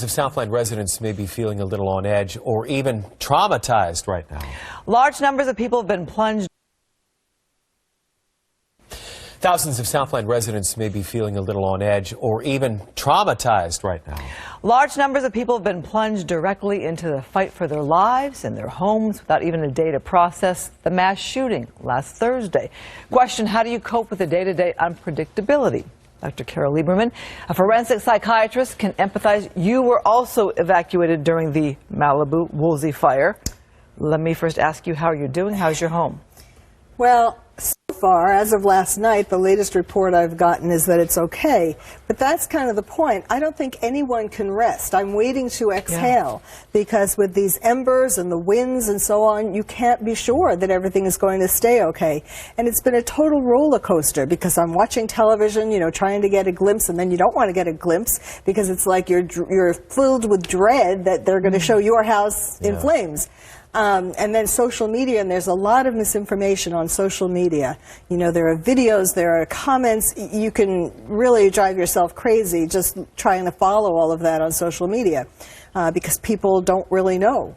Of Southland residents may be feeling a little on edge or even traumatized right now. Large numbers of people have been plunged. Thousands of Southland residents may be feeling a little on edge or even traumatized right now. Large numbers of people have been plunged directly into the fight for their lives and their homes without even a day to process the mass shooting last Thursday. Question: how do you cope with the day-to-day unpredictability? Dr. Carole Lieberman, a forensic psychiatrist, can empathize. You were also evacuated during the Malibu Woolsey fire. Let me first ask you how you're doing. How's your home? Well, so far, as of last night, the latest report I've gotten is that it's okay. But that's kind of the point. I don't think anyone can rest. I'm waiting to exhale because with these embers and the winds and so on, you can't be sure that everything is going to stay okay. And it's been a total roller coaster because I'm watching television, you know, trying to get a glimpse, and then you don't want to get a glimpse because it's like you're filled with dread that they're going to show your house in flames. And then social media, and there's a lot of misinformation on social media. You know, there are videos, there are comments. You can really drive yourself crazy just trying to follow all of that on social media because people don't really know.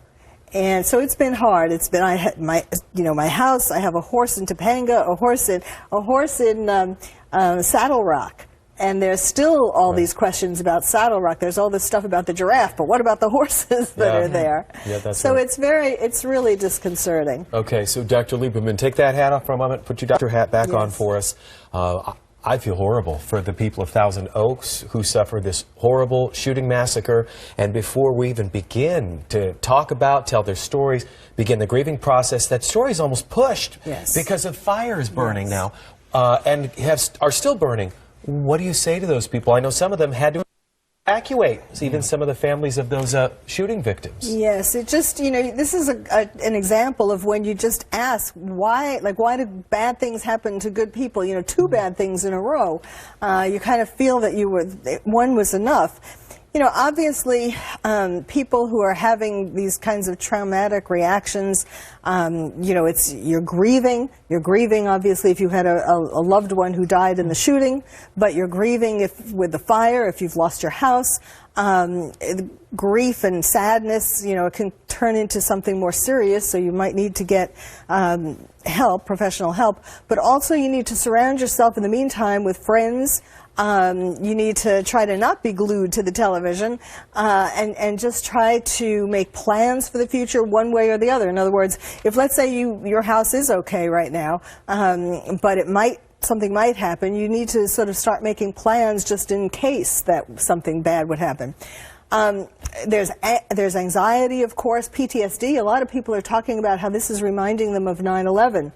And so it's been hard. It's been, I had my house. I have a horse in Topanga, a horse in Saddle Rock. And there's still all these questions about Saddle Rock. There's all this stuff about the giraffe, but what about the horses that are there? Yeah, that's so right. it's really disconcerting. Okay, so Dr. Lieberman, take that hat off for a moment. Put your doctor hat back on for us. I feel horrible for the people of Thousand Oaks who suffered this horrible shooting massacre. And before we even begin to talk about, tell their stories, begin the grieving process, that story is almost pushed because of fires burning now and are still burning. What do you say to those people? I know some of them had to evacuate, even some of the families of those shooting victims. Yes, it just, you know, this is an example of when you just ask why, like, why did bad things happen to good people? You know, two bad things in a row. You kind of feel that one was enough. You know, obviously, people who are having these kinds of traumatic reactions, you know, you're grieving. You're grieving, obviously, if you had a loved one who died in the shooting, but you're grieving with the fire, if you've lost your house. Grief and sadness, you know, it can turn into something more serious, so you might need to get help, professional help. But also you need to surround yourself in the meantime with friends. You need to try to not be glued to the television and just try to make plans for the future one way or the other. In other words, if let's say your house is okay right now, but something might happen, you need to sort of start making plans just in case that something bad would happen. There's anxiety, of course, PTSD. A lot of people are talking about how this is reminding them of 9/11.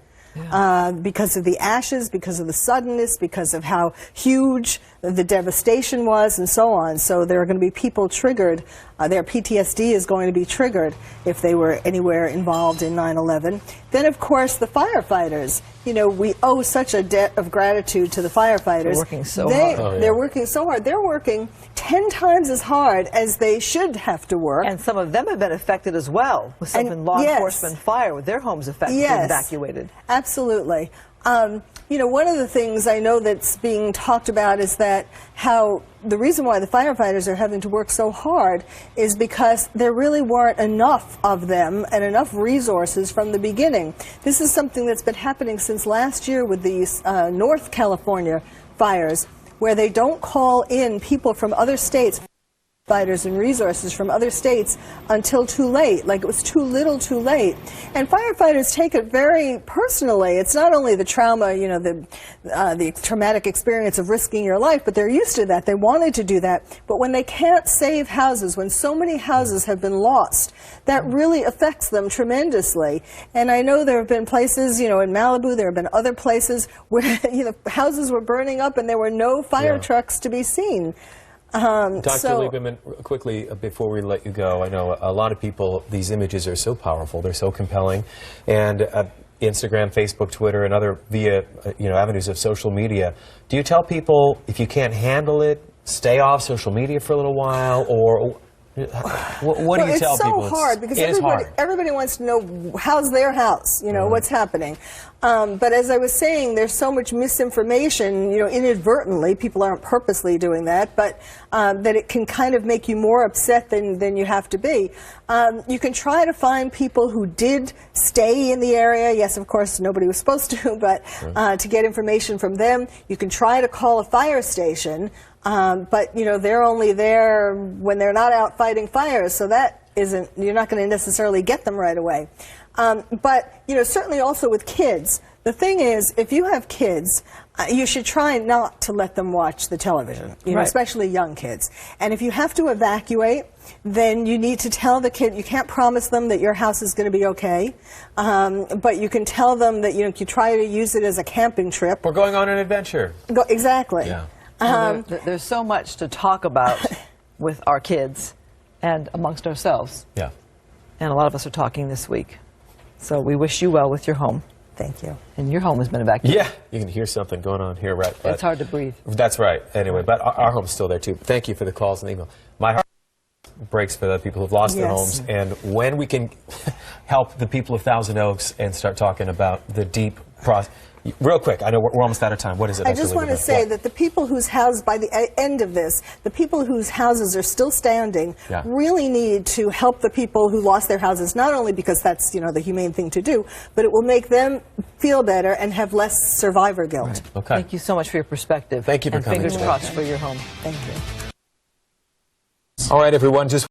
Because of the ashes, because of the suddenness, because of how huge the devastation was, and so on. So there are going to be people triggered. Their PTSD is going to be triggered if they were anywhere involved in 9/11. Then, of course, the firefighters. You know, we owe such a debt of gratitude to the firefighters. They're working so hard. They're working so hard. They're working 10 times as hard as they should have to work. And some of them have been affected as well, with some law enforcement fire, with their homes affected and evacuated. Absolutely. You know, one of the things I know that's being talked about is that how the reason why the firefighters are having to work so hard is because there really weren't enough of them and enough resources from the beginning. This is something that's been happening since last year with these North California fires, where they don't call in people from other states, firefighters and resources from other states, until too late. Like, it was too little too late. And firefighters take it very personally. It's not only the trauma, you know, the traumatic experience of risking your life, but they're used to that. They wanted to do that. But when they can't save houses, when so many houses have been lost, that really affects them tremendously. And I know there have been places, you know, in Malibu, there have been other places where, you know, houses were burning up and there were no fire trucks to be seen. Dr. Lieberman, quickly, before we let you go, I know a lot of people, these images are so powerful, they're so compelling, and Instagram, Facebook, Twitter, and other via avenues of social media. Do you tell people if you can't handle it, stay off social media for a little while, or What do you tell people? It's so hard because it is hard. everybody wants to know how's their house, you know, what's happening. But as I was saying, there's so much misinformation, you know, inadvertently, people aren't purposely doing that, but that it can kind of make you more upset than you have to be. You can try to find people who did stay in the area. Yes, of course, nobody was supposed to, but to get information from them. You can try to call a fire station. But, you know, they're only there when they're not out fighting fires, so that isn't, you're not going to necessarily get them right away. But, you know, certainly also with kids, the thing is, if you have kids, you should try not to let them watch the television, you know, especially young kids. And if you have to evacuate, then you need to tell the kid, you can't promise them that your house is going to be okay, but you can tell them that, you know, you try to use it as a camping trip. We're going on an adventure. Exactly. Yeah. There's so much to talk about with our kids and amongst ourselves. Yeah. And a lot of us are talking this week. So we wish you well with your home. Thank you. And your home has been evacuated. Yeah, you can hear something going on here, right? It's hard to breathe. That's right. Anyway, but our home's still there, too. Thank you for the calls and email. My heart breaks for the people who've lost their homes. And when we can help the people of Thousand Oaks and start talking about the deep process. Real quick, I know we're almost out of time. What is it? I just want to say that the people whose houses, by the end of this, the people whose houses are still standing really need to help the people who lost their houses, not only because that's, you know, the humane thing to do, but it will make them feel better and have less survivor guilt. Right. Okay. Thank you so much for your perspective. Thank you for coming fingers today. crossed for your home. Thank you. All right, everyone, just